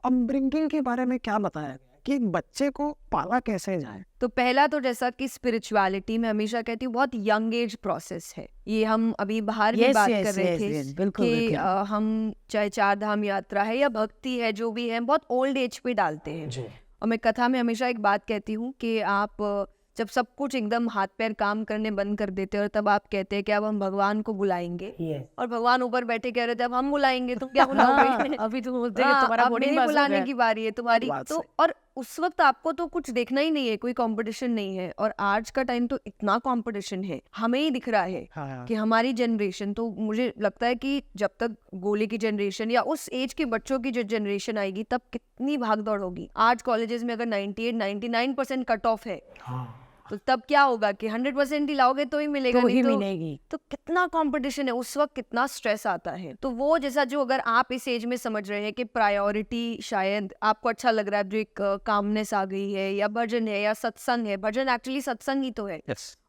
Upbringing के बारे में क्या बताया गया कि एक बच्चे को पाला कैसे जाए? तो पहला तो जैसा कि स्पिरिचुअलिटी मैं हमेशा कहती हूँ बहुत यंग एज प्रोसेस है ये। हम अभी बाहर भी बात कर रहे थे बिल्कुल कि बिल्कुल। हम चाहे चार धाम यात्रा है या भक्ति है जो भी है बहुत ओल्ड एज पे डालते हैं। जी। और मैं कथा में हमेशा एक बात कहती हूँ कि आप जब सब कुछ एकदम हाथ पैर काम करने बंद कर देते हैं और तब आप कहते हैं कि अब हम भगवान को बुलाएंगे, और भगवान ऊपर बैठे कह रहे थे अब हम बुलाएंगे, तुम क्या बुलाओगे? अभी तो बोलते हैं कि हाँ, तुम्हारा अब बोर्डिंग मेरे पास हो बुलाने गया। की बारी है तुम्हारी। बात तो सही। और उस वक्त आपको तो कुछ देखना ही नहीं है, कोई कंपटीशन नहीं है। और आज का टाइम तो इतना कंपटीशन है, हमें ही दिख रहा है हाँ। कि हमारी जनरेशन, तो मुझे लगता है कि जब तक गोले की जनरेशन या उस एज के बच्चों की जो जनरेशन आएगी तब कितनी भागदौड़ होगी। आज कॉलेजेस में अगर 98-99% कट ऑफ है हाँ। तो तब क्या होगा कि 100% ही लाओगे तो ही मिलेगा, तो नहीं ही तो मिलेगी। तो कितना कंपटीशन है उस वक्त, कितना स्ट्रेस आता है। तो वो जैसा जो अगर आप इस एज में समझ रहे हैं कि प्रायोरिटी शायद आपको अच्छा लग रहा है, जो एक कामनेस आ गई है या भजन है या सत्संग है। भजन एक्चुअली सत्संग ही तो है।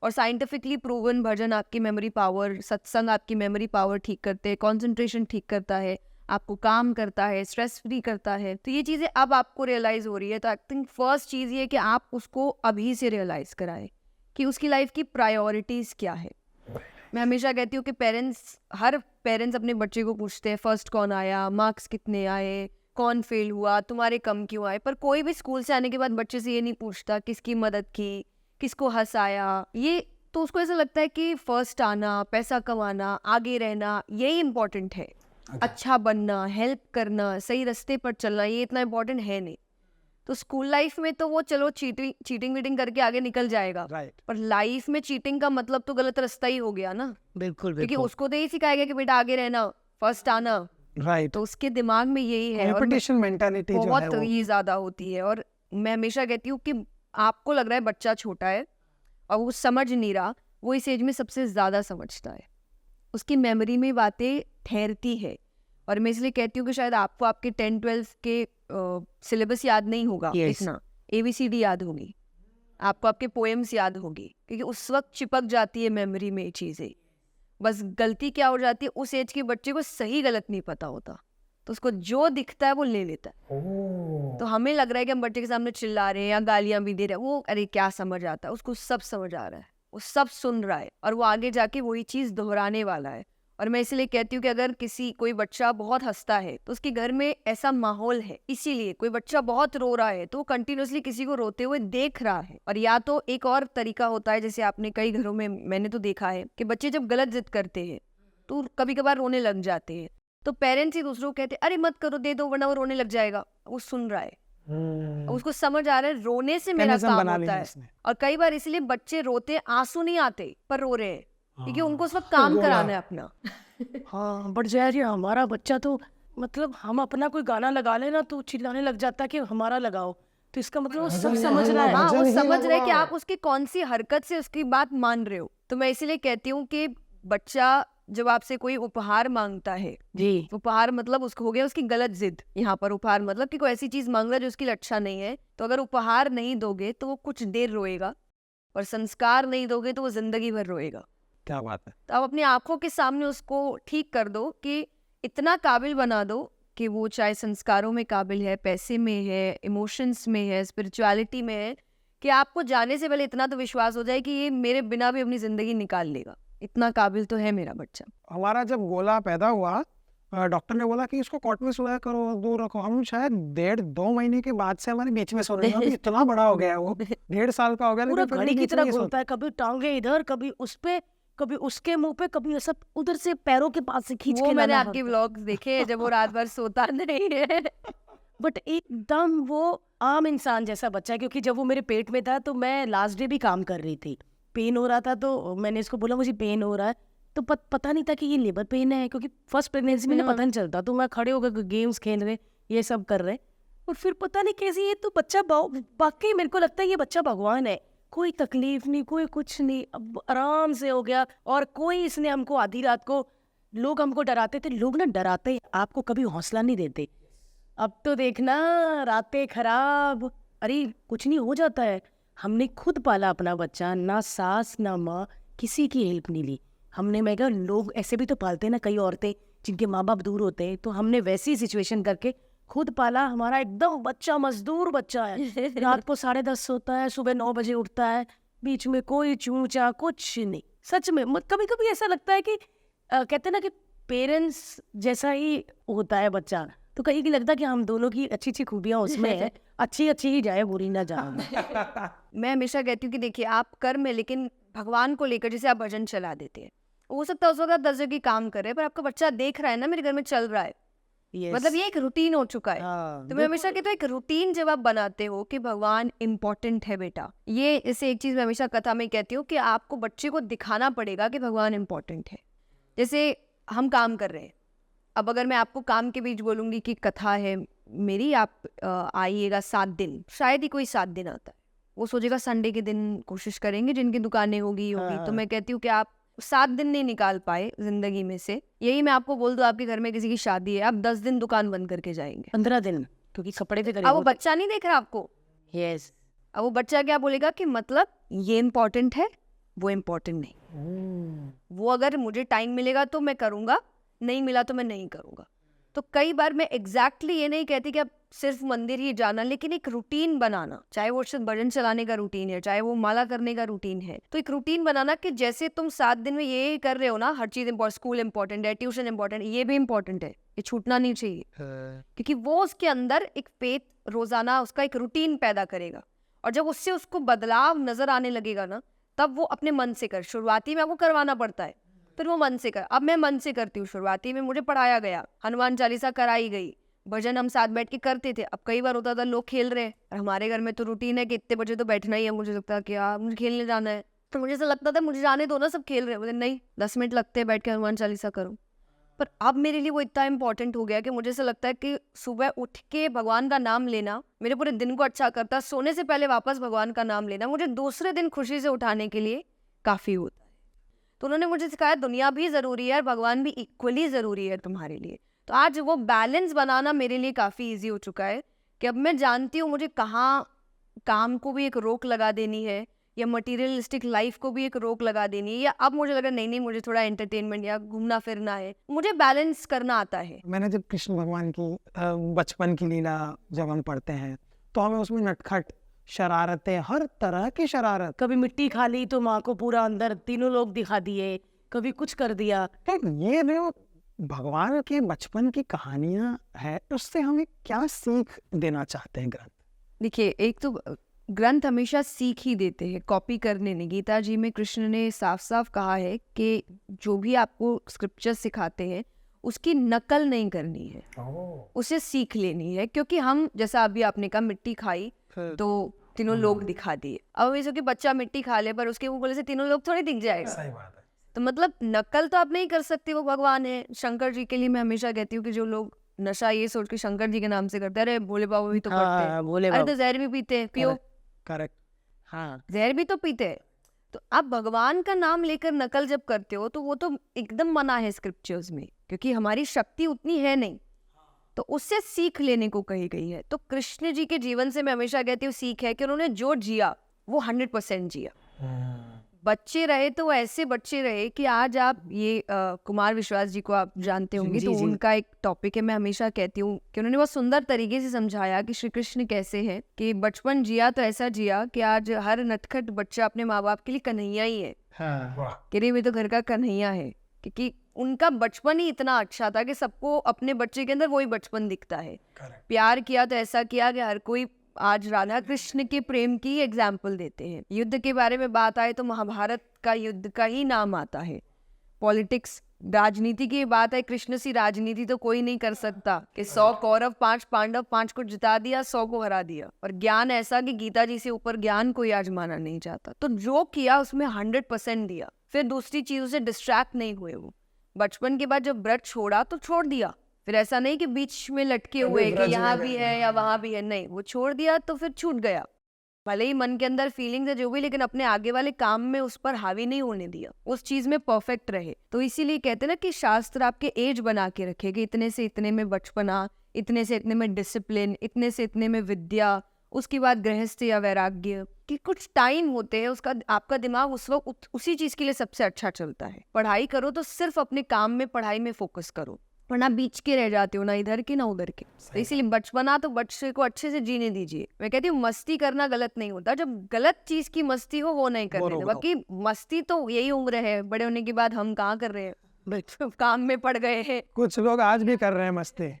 और साइंटिफिकली प्रूवन भजन आपकी मेमोरी पावर, सत्संग आपकी मेमोरी पावर ठीक करते हैं, कॉन्सेंट्रेशन ठीक करता है, आपको काम करता है, स्ट्रेस फ्री करता है। तो ये चीज़ें अब आपको रियलाइज हो रही है। तो आई थिंक फर्स्ट चीज़ ये कि आप उसको अभी से रियलाइज कराएं कि उसकी लाइफ की प्रायोरिटीज़ क्या है। मैं हमेशा कहती हूँ कि हर पेरेंट्स अपने बच्चे को पूछते हैं फर्स्ट कौन आया, मार्क्स कितने आए, कौन फेल हुआ, तुम्हारे कम क्यों आए। पर कोई भी स्कूल से आने के बाद बच्चे से ये नहीं पूछता किसकी मदद की, किसको हंसाया। ये तो उसको ऐसा लगता है कि फर्स्ट आना, पैसा कमाना, आगे रहना, यही इम्पोर्टेंट है। अच्छा बनना, हेल्प करना, सही रास्ते पर चलना, ये इतना इम्पोर्टेंट है नहीं। तो स्कूल लाइफ में तो वो चलो चीटिंग वीटिंग करके आगे निकल जाएगा, राइट। पर लाइफ में चीटिंग का मतलब तो गलत रास्ता ही हो गया ना। बिल्कुल क्योंकि बिल्कुल। उसको तो यही सिखाया गया कि बेटा आगे रहना, फर्स्ट आना। राइट। तो उसके दिमाग में यही है और कंपटीशन मेंटालिटी जो है बहुत वो ही ज्यादा होती है। और मैं हमेशा कहती हूँ कि आपको लग रहा है बच्चा छोटा है और वो समझ नहीं रहा, वो इस एज में सबसे ज्यादा समझता है। उसकी मेमोरी में बातें ठहरती है। और मैं इसलिए कहती हूँ कि शायद आपको आपके 10-12 के सिलेबस याद नहीं होगा इतना, ABCD याद होगी, आपको आपके पोएम्स याद होगी, क्योंकि उस वक्त चिपक जाती है मेमोरी में चीज़ें। बस गलती क्या हो जाती है, उस एज के बच्चे को सही गलत नहीं पता होता, तो उसको जो दिखता है वो ले लेता है। तो हमें लग रहा है कि हम बच्चे के सामने चिल्ला रहे हैं या गालियां भी दे रहे हैं, वो अरे क्या समझ आता है, उसको सब समझ आ रहा है, वो सब सुन रहा है और वो आगे जाके वही चीज़ दोहराने वाला है। और मैं इसलिए कहती हूँ कि अगर कोई बच्चा बहुत हंसता है तो उसके घर में ऐसा माहौल है, इसीलिए कोई बच्चा बहुत रो रहा है तो वो कंटिन्यूअसली किसी को रोते हुए देख रहा है। और या तो एक और तरीका होता है, जैसे आपने कई घरों में मैंने तो देखा है कि बच्चे जब गलत जिद करते हैं तो कभी कभार रोने लग जाते हैं, तो पेरेंट्स ही दूसरों को कहते हैं अरे मत करो, दे दो वरना वो रोने लग जाएगा। वो सुन रहा है, उसको समझ आ रहा है रोने से मेरा काम होता है। और कई बार इसलिए बच्चे रोते, आंसू नहीं आते पर रो रहे हैं, क्योंकि उनको उस वक्त काम कराना है अपना। हाँ, बट जय हमारा बच्चा तो मतलब हम अपना कोई गाना लगा लेना तो चिल्लाने लग जाता है कि हमारा लगाओ। तो इसका मतलब वो सब समझ रहा है। हाँ, वो समझ रहे कि आप उसकी कौन सी हरकत से उसकी बात मान रहे हो। तो मैं इसीलिए कहती हूँ कि बच्चा जब आपसे कोई उपहार मांगता है, जी, उपहार मतलब उसको हो गया उसकी गलत जिद। यहाँ पर उपहार मतलब कि कोई ऐसी चीज मांग रहा है जो उसके लिए अच्छा नहीं है, तो अगर उपहार नहीं दोगे तो वो कुछ देर रोएगा, और संस्कार नहीं दोगे तो वो जिंदगी भर रोएगा। क्या बात है। तो आप अपनी आंखों के सामने उसको ठीक कर दो कि इतना काबिल बना दो कि वो चाहे संस्कारों में काबिल है, पैसे में है, इमोशंस में है, स्पिरिचुअलिटी में है, कि आपको जाने से पहले इतना तो विश्वास हो जाए कि ये मेरे बिना भी अपनी जिंदगी निकाल लेगा, इतना काबिल तो है मेरा बच्चा। हमारा जब गोला पैदा हुआ, डॉक्टर ने बोला कि इसको कॉट में सोया करो, दूर रखो। हम शायद 1.5-2 महीने के बाद से हमारे बीच में सो रहे हैं। अभी इतना बड़ा हो गया है वो, 1.5 साल का हो गया, पूरा लेकिन फिर भी घड़ी की बीच में तरह नहीं सोता। घूमता है, कभी टांगे इधर, कभी उस पे, कभी उसके मुंह पे, कभी ऐसा उधर से पैरों के पास से खींच वो के मैंने लाना आपके पड़ता व्लॉग्स देखे हैं जब वो रात भर सोता नहीं है। बट एकदम वो आम इंसान जैसा बच्चा है। क्योंकि जब वो मेरे पेट में था तो मैं लास्ट डे भी काम कर रही थी, पेन हो रहा था, तो मैंने इसको बोला मुझे पेन हो रहा है, तो पता नहीं था कि ये लेबर पेन है, क्योंकि फर्स्ट प्रेगनेंसी में ना पता नहीं चलता। तो मैं खड़े होकर गेम्स खेल रहे, ये सब कर रहे, और फिर पता नहीं कैसे ये तो बच्चा वाकई मेरे को लगता है ये बच्चा भगवान है। कोई तकलीफ नहीं, कोई कुछ नहीं, अब आराम से हो गया। और कोई इसने हमको आधी रात को, लोग हमको डराते थे, लोग ना डराते हैं, आपको कभी हौसला नहीं देते। अब तो देखना रातें खराब, अरे कुछ नहीं हो जाता है। हमने खुद पाला अपना बच्चा, ना सास ना माँ, किसी की हेल्प नहीं ली हमने। मैं कहा लोग ऐसे भी तो पालते हैं ना, कई औरतें जिनके माँ बाप दूर होते हैं, तो हमने वैसी सिचुएशन करके खुद पाला हमारा एकदम बच्चा मजदूर बच्चा है। रात को 10:30 सोता है, सुबह 9 बजे उठता है, बीच में कोई चूचा कुछ नहीं। सच में कभी कभी ऐसा लगता है कि कहते हैं ना कि पेरेंट्स जैसा ही होता है बच्चा, तो कहीं की लगता है कि हम दोनों की अच्छी अच्छी खूबियां उसमें है, अच्छी अच्छी ही जाए, बुरी ना जाए। मैं हमेशा कहती हूँ कि देखिए आप कर्म है, लेकिन भगवान को लेकर जैसे आप भजन चला देते हैं, हो सकता है उस वक्त आप 10 जगह काम कर रहे हैं, पर आपका बच्चा देख रहा है ना मेरे घर में चल रहा है, Yes. मतलब ये एक रूटीन हो चुका है। हाँ, तो मैं हमेशा कहती हूँ एक रूटीन जब आप बनाते हो कि भगवान इम्पोर्टेंट है बेटा, ये इसे एक चीज मैं हमेशा कथा में कहती हूँ कि आपको बच्चे को दिखाना पड़ेगा कि भगवान इम्पोर्टेंट है। जैसे हम काम कर रहे हैं, अब अगर मैं आपको काम के बीच बोलूंगी कि कथा है मेरी, आप आइएगा 7 दिन, शायद ही कोई 7 दिन आता है, वो सोचेगा संडे के दिन कोशिश करेंगे जिनकी दुकानें होगी। तो मैं कहती हूँ कि आप 7 दिन नहीं निकाल पाए जिंदगी में से, यही मैं आपको बोल दूं आपके घर में किसी की शादी है, आप 10 दिन दुकान बंद करके जाएंगे, 15 दिन, क्योंकि कपड़े पे अब वो बच्चा नहीं देख रहा आपको, यस, अब वो बच्चा क्या बोलेगा कि मतलब ये इम्पोर्टेंट है, वो इम्पोर्टेंट नहीं, वो अगर मुझे टाइम मिलेगा तो मैं करूंगा, नहीं मिला तो मैं नहीं करूंगा। तो कई बार मैं एग्जैक्टली ये नहीं कहती कि आप सिर्फ मंदिर ही जाना, लेकिन एक रूटीन बनाना, चाहे वो सिर्फ भजन चलाने का रूटीन है, चाहे वो माला करने का रूटीन है, तो एक रूटीन बनाना कि जैसे तुम 7 दिन में ये कर रहे हो ना, हर चीज इम्पोर्टेंट, स्कूल इंपॉर्टेंट है, ट्यूशन इंपॉर्टेंट, ये भी इंपॉर्टेंट है, ये छूटना नहीं चाहिए, क्योंकि वो उसके अंदर एक फेथ रोजाना उसका एक रूटीन पैदा करेगा, और जब उससे उसको बदलाव नजर आने लगेगा ना, तब वो अपने मन से कर, शुरुआती में आपको करवाना पड़ता है, फिर वो मन से कर। अब मैं मन से करती हूँ, शुरुआती में मुझे पढ़ाया गया, हनुमान चालीसा कराई गई, भजन हम साथ बैठ के करते थे। अब कई बार होता था लोग खेल रहे हैं, और हमारे घर में तो रूटीन है कि इतने बजे तो बैठना ही है, मुझे लगता है कि यार मुझे खेलने जाना है, तो मुझे ऐसा लगता था मुझे जाने दो ना, सब खेल रहे हैं, मुझे नहीं 10 मिनट लगते हैं बैठ के हनुमान चालीसा करूँ। पर अब मेरे लिए वो इतना इंपॉर्टेंट हो गया कि मुझे ऐसा लगता है कि सुबह उठ के भगवान का नाम लेना मेरे पूरे दिन को अच्छा करता है, सोने से पहले वापस भगवान का नाम लेना मुझे दूसरे दिन खुशी से उठाने के लिए काफी होता है। तो उन्होंने मुझे सिखाया दुनिया भी जरूरी है और भगवान भी इक्वली जरूरी है तुम्हारे लिए। तो आज वो बैलेंस बनाना मेरे लिए काफी इजी हो चुका है कि अब मैं जानती हूँ मुझे कहाँ काम को भी एक रोक लगा देनी है, या मटीरियलिस्टिक लाइफ को भी एक रोक लगा देनी है, या अब मुझे लगा नहीं मुझे थोड़ा एंटरटेनमेंट या घूमना फिरना है, मुझे बैलेंस करना आता है। मैंने जब कृष्ण भगवान की बचपन की लीला जब हम पढ़ते हैं तो हमें उसमें नटखट शरारतें, हर तरह की शरारत, कभी मिट्टी खा ली तो माँ को पूरा अंदर तीनों लोग दिखा दिए, कभी कुछ कर दिया। ये जो भगवान के बचपन की कहानियां है, उससे हमें क्या सीख देना चाहते हैं ग्रंथ? देखिए, एक तो ग्रंथ हमेशा सीख ही देते हैं, कॉपी करने नहीं। गीता जी में कृष्ण ने साफ साफ कहा है कि जो भी आपको स्क्रिप्चर सिखाते हैं उसकी नकल नहीं करनी है, उसे सीख लेनी है। क्योंकि हम, जैसा अभी आपने कहा मिट्टी खाई तो तीनों लोग दिखा दिए, अब ऐसा कि बच्चा मिट्टी खा ले पर उसके मुंह से तीनों लोग थोड़ी दिख जाएगा। सही बात है। तो मतलब नकल तो आप नहीं कर सकते, वो भगवान है। शंकर जी के लिए मैं हमेशा कहती हूँ कि जो लोग नशा ये सोच के शंकर जी के नाम से करते हैं, अरे भोले बाबा भी तो करते हैं, बोले अरे तो जहर भी पीते हैं, पियो, करेक्ट, हाँ, जहर भी तो पीते हैं। तो आप भगवान का नाम लेकर नकल जब करते हो तो वो तो एकदम मना है स्क्रिप्चर्स में, क्योंकि हमारी शक्ति उतनी है नहीं, तो उससे सीख लेने को कही गई है। तो कृष्ण जी के जीवन से मैं हमेशा कहती हूँ सीख है कि उन्होंने जो जिया वो 100% जिया। बच्चे रहे तो वो ऐसे बच्चे रहे कि आज आप ये कुमार विश्वास जी को आप जानते होंगे, तो उनका एक टॉपिक है, मैं हमेशा कहती हूँ कि उन्होंने बहुत सुंदर तरीके से समझाया कि श्री कृष्ण कैसे हैं कि बचपन जिया तो ऐसा जिया कि आज हर नटखट बच्चा अपने माँ बाप के लिए कन्हैया ही है, कि रे वे तो घर का कन्हैया है, क्योंकि उनका बचपन ही इतना अच्छा था कि सबको अपने बच्चे के अंदर वही बचपन दिखता है। प्यार किया तो ऐसा किया कि हर कोई आज राधा कृष्ण के प्रेम की एग्जाम्पल देते हैं। युद्ध के बारे में बात आए तो महाभारत का युद्ध का ही नाम आता है। पॉलिटिक्स, राजनीति की बात है, कृष्ण सी राजनीति तो कोई नहीं कर सकता कि 100 कौरव 5 पांडव, 5 को जिता दिया, 100 को हरा दिया। और ज्ञान ऐसा कि गीता जी से ऊपर ज्ञान कोई आज माना नहीं जाता। तो जो किया उसमें 100% दिया, फिर दूसरी चीजों से डिस्ट्रैक्ट नहीं हुए। वो बचपन के बाद जब व्रत छोड़ा तो छोड़ दिया, फिर ऐसा नहीं कि बीच में लटके हुए कि यहाँ भी है या वहां भी है, नहीं, वो छोड़ दिया तो फिर छूट गया। भले ही मन के अंदर फीलिंग्स है जो भी, लेकिन अपने आगे वाले काम में उस पर हावी नहीं होने दिया, उस चीज में परफेक्ट रहे। तो इसीलिए कहते हैं ना कि शास्त्र आपके एज बना के रखे कि इतने से इतने में बचपना, इतने से इतने में डिसिप्लिन, इतने से इतने में विद्या, उसके बाद गृहस्थ या वैराग्य, कि कुछ टाइम होते हैं उसका आपका दिमाग उस वक्त उसी चीज के लिए सबसे अच्छा चलता है। पढ़ाई करो तो सिर्फ अपने काम में, पढ़ाई में फोकस करो, वरना बीच के रह जाते हो, ना इधर के ना उधर के। तो इसीलिए बचपना तो बच्चे को अच्छे से जीने दीजिए। मैं कहती हूँ मस्ती करना गलत नहीं होता, जब गलत चीज की मस्ती हो वो नहीं करने दो। रोको। बाकी मस्ती तो यही उम्र है, बड़े होने के बाद हम कहाँ कर रहे हैं, काम में पड़ गए हैं। कुछ लोग आज भी कर रहे हैं मस्ती।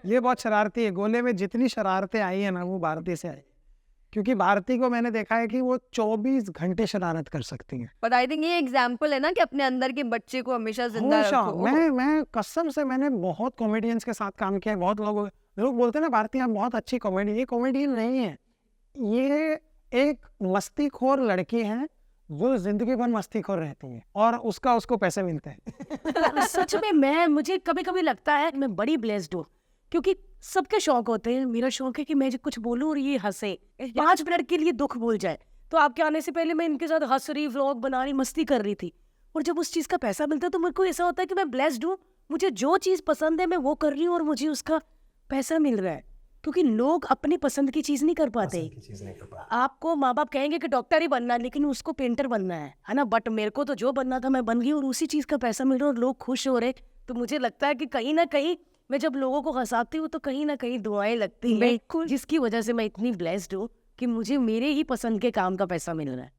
ये बहुत शरारती है। गोले में जितनी शरारतें आई है ना वो भारती से आई, क्योंकि भारती को मैंने देखा है कि वो 24 घंटे शरारत कर सकती है। बट आई थिंक ये एग्जाम्पल है ना कि अपने अंदर के बच्चे को हमेशा जिंदा हमेशा रखो। मैं कसम से मैंने बहुत कॉमेडियंस के साथ काम किया है। बहुत लोग बोलते हैं ना भारती आप बहुत अच्छी कॉमेडी, ये कॉमेडियन नहीं है, ये एक मस्तीखोर लड़की है जो जिंदगी भर मस्तीखोर रहती है और उसको पैसे मिलते हैं। सच में मुझे कभी कभी लगता है मैं बड़ी ब्लेस्ड हूँ, क्योंकि सबके शौक होते हैं। मेरा शौक है कि मैं कुछ बोलूं और ये हंसे, 5 मिनट के लिए दुख भूल जाए। तो आपके आने से पहले मैं इनके साथ हंस रही, व्लॉग बना रही, मस्ती कर रही थी, और जब उस चीज का पैसा मिलता है तो मेरे को ऐसा होता है कि मैं ब्लेस्ड हूँ। मुझे जो चीज पसंद है मैं वो कर रही हूँ और मुझे उसका पैसा मिल रहा है, क्योंकि लोग अपनी पसंद की चीज नहीं कर पाते। आपको माँ बाप कहेंगे कि डॉक्टर ही बनना है, लेकिन उसको पेंटर बनना है ना। बट मेरे को तो जो बनना था मैं बन गई और उसी चीज का पैसा मिल रहा है और लोग खुश हो रहे। तो मुझे लगता है कि कहीं ना कहीं मैं जब लोगों को हंसाती हूँ तो कहीं ना कहीं दुआएं लगती हैं, बिल्कुल। जिसकी वजह से मैं इतनी ब्लेस्ड हूँ कि मुझे मेरे ही पसंद के काम का पैसा मिल रहा है।